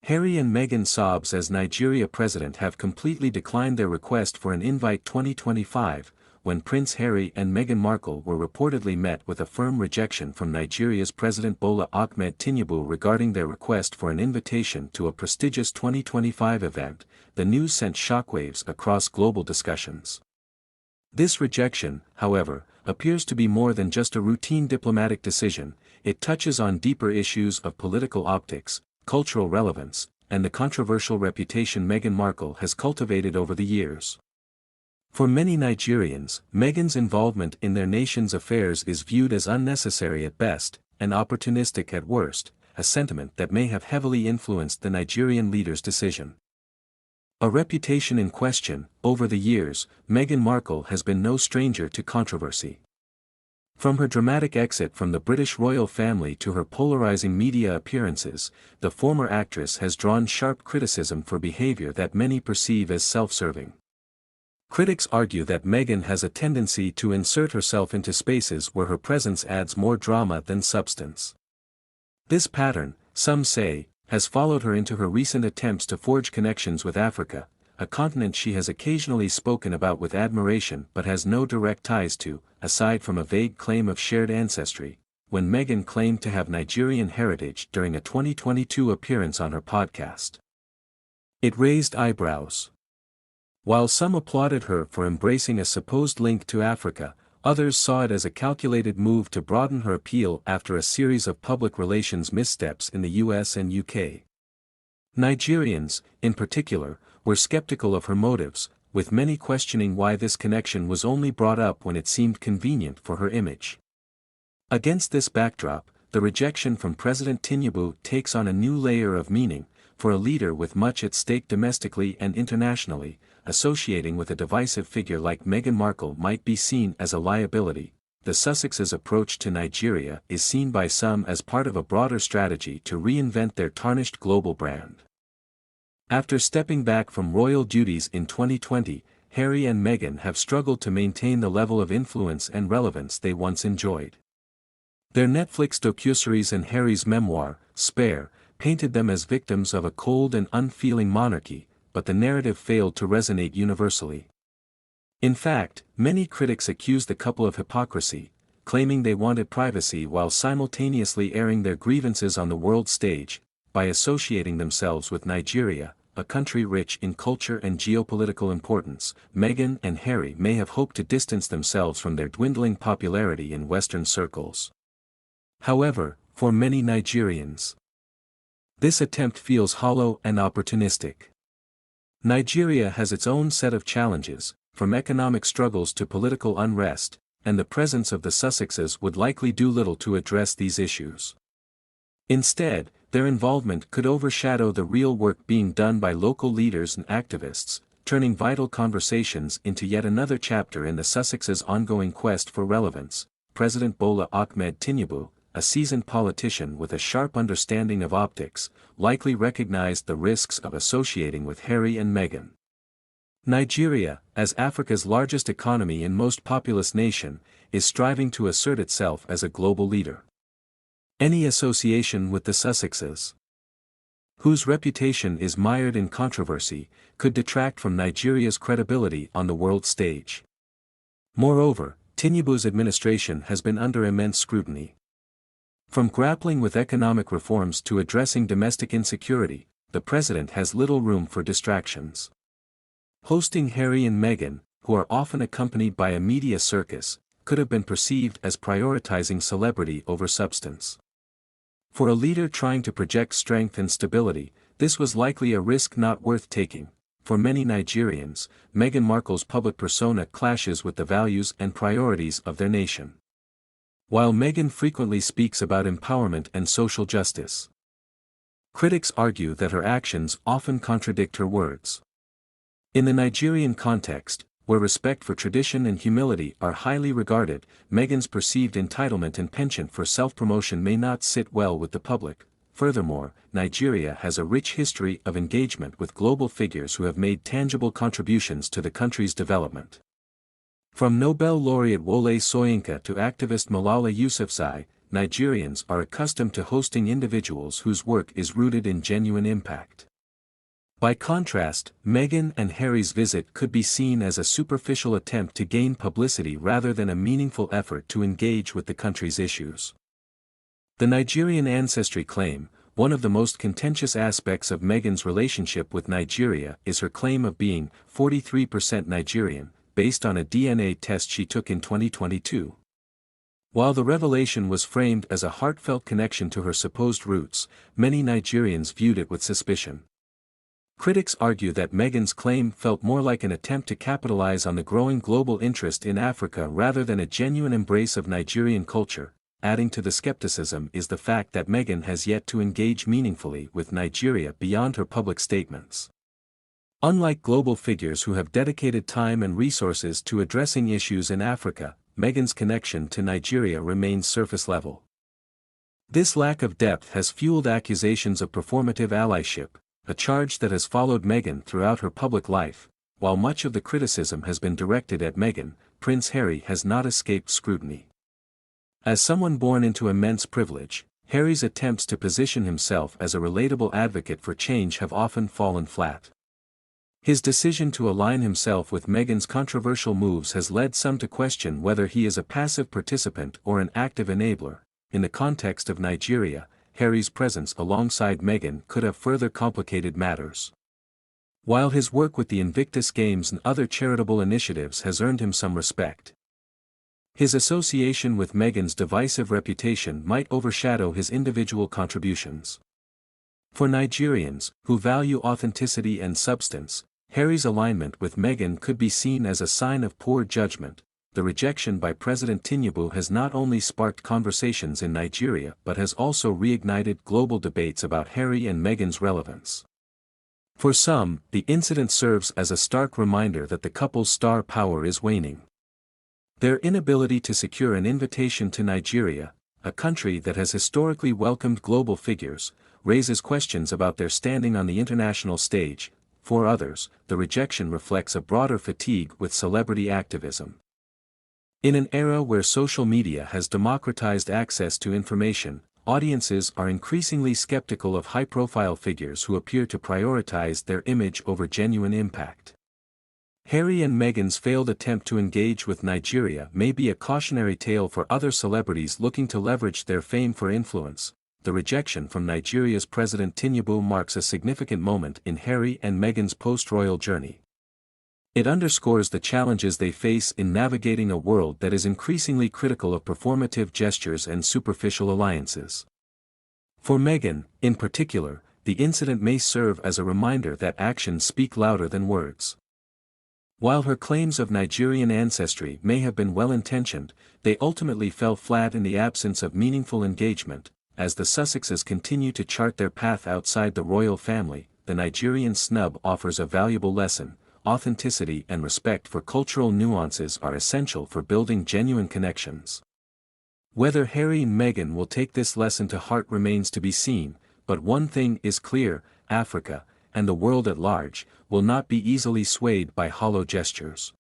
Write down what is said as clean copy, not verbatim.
Harry and Meghan SOBS as Nigeria president have completely declined their request for an invite 2025, when Prince Harry and Meghan Markle were reportedly met with a firm rejection from Nigeria's President Bola Ahmed Tinubu regarding their request for an invitation to a prestigious 2025 event. The news sent shockwaves across global discussions. This rejection, however, appears to be more than just a routine diplomatic decision. It touches on deeper issues of political optics, cultural relevance, and the controversial reputation Meghan Markle has cultivated over the years. For many Nigerians, Meghan's involvement in their nation's affairs is viewed as unnecessary at best, and opportunistic at worst, a sentiment that may have heavily influenced the Nigerian leader's decision. A reputation in question. Over the years, Meghan Markle has been no stranger to controversy. From her dramatic exit from the British royal family to her polarizing media appearances, the former actress has drawn sharp criticism for behavior that many perceive as self-serving. Critics argue that Meghan has a tendency to insert herself into spaces where her presence adds more drama than substance. This pattern, some say, has followed her into her recent attempts to forge connections with Africa, a continent she has occasionally spoken about with admiration but has no direct ties to, aside from a vague claim of shared ancestry, when Meghan claimed to have Nigerian heritage during a 2022 appearance on her podcast. It raised eyebrows. While some applauded her for embracing a supposed link to Africa, others saw it as a calculated move to broaden her appeal after a series of public relations missteps in the US and UK. Nigerians, in particular, were skeptical of her motives, with many questioning why this connection was only brought up when it seemed convenient for her image. Against this backdrop, the rejection from President Tinubu takes on a new layer of meaning. For a leader with much at stake domestically and internationally, associating with a divisive figure like Meghan Markle might be seen as a liability. The Sussexes' approach to Nigeria is seen by some as part of a broader strategy to reinvent their tarnished global brand. After stepping back from royal duties in 2020, Harry and Meghan have struggled to maintain the level of influence and relevance they once enjoyed. Their Netflix docuseries and Harry's memoir, Spare, painted them as victims of a cold and unfeeling monarchy, but the narrative failed to resonate universally. In fact, many critics accused the couple of hypocrisy, claiming they wanted privacy while simultaneously airing their grievances on the world stage. By associating themselves with Nigeria, a country rich in culture and geopolitical importance, Meghan and Harry may have hoped to distance themselves from their dwindling popularity in Western circles. However, for many Nigerians, this attempt feels hollow and opportunistic. Nigeria has its own set of challenges, from economic struggles to political unrest, and the presence of the Sussexes would likely do little to address these issues. Instead, their involvement could overshadow the real work being done by local leaders and activists, turning vital conversations into yet another chapter in the Sussexes' ongoing quest for relevance. President Bola Ahmed Tinubu, a seasoned politician with a sharp understanding of optics, likely recognized the risks of associating with Harry and Meghan. Nigeria, as Africa's largest economy and most populous nation, is striving to assert itself as a global leader. Any association with the Sussexes, whose reputation is mired in controversy, could detract from Nigeria's credibility on the world stage. Moreover, Tinubu's administration has been under immense scrutiny. From grappling with economic reforms to addressing domestic insecurity, the president has little room for distractions. Hosting Harry and Meghan, who are often accompanied by a media circus, could have been perceived as prioritizing celebrity over substance. For a leader trying to project strength and stability, this was likely a risk not worth taking. For many Nigerians, Meghan Markle's public persona clashes with the values and priorities of their nation. While Meghan frequently speaks about empowerment and social justice, critics argue that her actions often contradict her words. In the Nigerian context, where respect for tradition and humility are highly regarded, Meghan's perceived entitlement and penchant for self-promotion may not sit well with the public. Furthermore, Nigeria has a rich history of engagement with global figures who have made tangible contributions to the country's development. From Nobel laureate Wole Soyinka to activist Malala Yousafzai, Nigerians are accustomed to hosting individuals whose work is rooted in genuine impact. By contrast, Meghan and Harry's visit could be seen as a superficial attempt to gain publicity rather than a meaningful effort to engage with the country's issues. The Nigerian ancestry claim, one of the most contentious aspects of Meghan's relationship with Nigeria is her claim of being 43% Nigerian, based on a DNA test she took in 2022. While the revelation was framed as a heartfelt connection to her supposed roots, many Nigerians viewed it with suspicion. Critics argue that Meghan's claim felt more like an attempt to capitalize on the growing global interest in Africa rather than a genuine embrace of Nigerian culture. Adding to the skepticism is the fact that Meghan has yet to engage meaningfully with Nigeria beyond her public statements. Unlike global figures who have dedicated time and resources to addressing issues in Africa, Meghan's connection to Nigeria remains surface level. This lack of depth has fueled accusations of performative allyship, a charge that has followed Meghan throughout her public life. While much of the criticism has been directed at Meghan, Prince Harry has not escaped scrutiny. As someone born into immense privilege, Harry's attempts to position himself as a relatable advocate for change have often fallen flat. His decision to align himself with Meghan's controversial moves has led some to question whether he is a passive participant or an active enabler. In the context of Nigeria, Harry's presence alongside Meghan could have further complicated matters. While his work with the Invictus Games and other charitable initiatives has earned him some respect, his association with Meghan's divisive reputation might overshadow his individual contributions. For Nigerians, who value authenticity and substance, Harry's alignment with Meghan could be seen as a sign of poor judgment. The rejection by President Tinubu has not only sparked conversations in Nigeria but has also reignited global debates about Harry and Meghan's relevance. For some, the incident serves as a stark reminder that the couple's star power is waning. Their inability to secure an invitation to Nigeria, a country that has historically welcomed global figures, raises questions about their standing on the international stage. For others, the rejection reflects a broader fatigue with celebrity activism. In an era where social media has democratized access to information, audiences are increasingly skeptical of high-profile figures who appear to prioritize their image over genuine impact. Harry and Meghan's failed attempt to engage with Nigeria may be a cautionary tale for other celebrities looking to leverage their fame for influence. The rejection from Nigeria's President Tinubu marks a significant moment in Harry and Meghan's post-royal journey. It underscores the challenges they face in navigating a world that is increasingly critical of performative gestures and superficial alliances. For Meghan, in particular, the incident may serve as a reminder that actions speak louder than words. While her claims of Nigerian ancestry may have been well-intentioned, they ultimately fell flat in the absence of meaningful engagement. As the Sussexes continue to chart their path outside the royal family, the Nigerian snub offers a valuable lesson. Authenticity and respect for cultural nuances are essential for building genuine connections. Whether Harry and Meghan will take this lesson to heart remains to be seen, but one thing is clear: Africa, and the world at large, will not be easily swayed by hollow gestures.